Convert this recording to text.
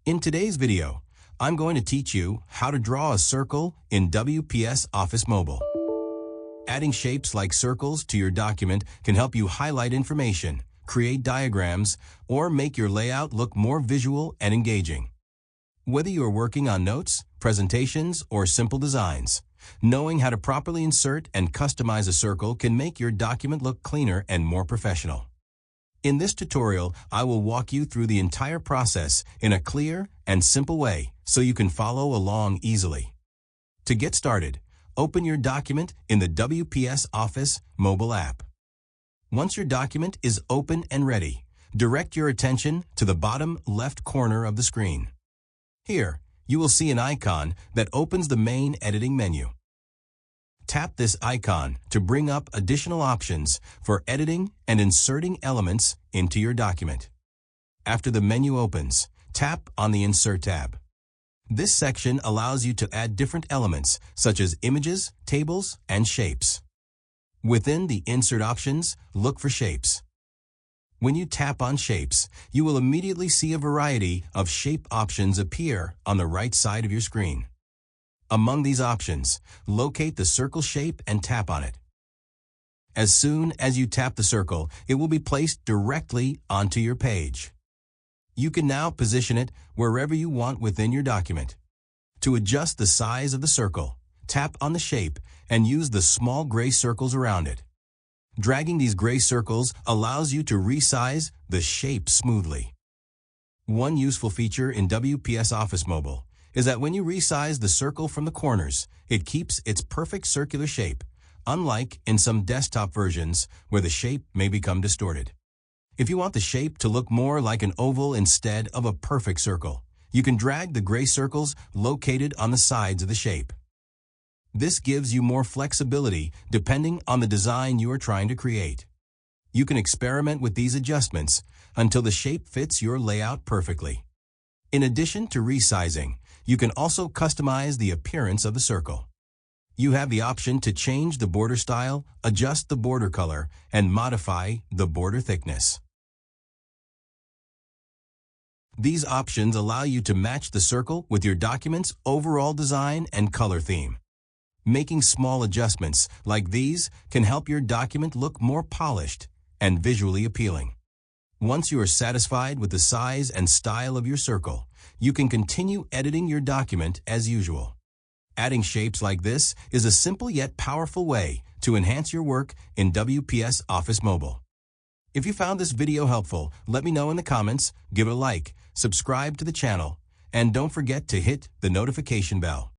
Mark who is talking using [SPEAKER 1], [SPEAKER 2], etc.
[SPEAKER 1] In today's video, I'm going to teach you how to draw a circle in WPS Office Mobile. Adding shapes like circles to your document can help you highlight information, create diagrams, or make your layout look more visual and engaging. Whether you are working on notes, presentations, or simple designs, knowing how to properly insert and customize a circle can make your document look cleaner and more professional. In this tutorial, I will walk you through the entire process in a clear and simple way so you can follow along easily. To get started, open your document in the WPS Office Mobile app. Once your document is open and ready, direct your attention to the bottom left corner of the screen. Here, you will see an icon that opens the main editing menu. Tap this icon to bring up additional options for editing and inserting elements into your document. After the menu opens, tap on the Insert tab. This section allows you to add different elements such as images, tables, and shapes. Within the Insert options, look for Shapes. When you tap on Shapes, you will immediately see a variety of shape options appear on the right side of your screen. Among these options, locate the circle shape and tap on it. As soon as you tap the circle, it will be placed directly onto your page. You can now position it wherever you want within your document. To adjust the size of the circle, tap on the shape and use the small gray circles around it. Dragging these gray circles allows you to resize the shape smoothly. One useful feature in WPS Office Mobile is that when you resize the circle from the corners, it keeps its perfect circular shape, unlike in some desktop versions where the shape may become distorted. If you want the shape to look more like an oval instead of a perfect circle, you can drag the gray circles located on the sides of the shape. This gives you more flexibility depending on the design you are trying to create. You can experiment with these adjustments until the shape fits your layout perfectly. In addition to resizing, you can also customize the appearance of the circle. You have the option to change the border style, adjust the border color, and modify the border thickness. These options allow you to match the circle with your document's overall design and color theme. Making small adjustments like these can help your document look more polished and visually appealing. Once you are satisfied with the size and style of your circle, you can continue editing your document as usual. Adding shapes like this is a simple yet powerful way to enhance your work in WPS Office Mobile. If you found this video helpful, let me know in the comments, give it a like, subscribe to the channel, and don't forget to hit the notification bell.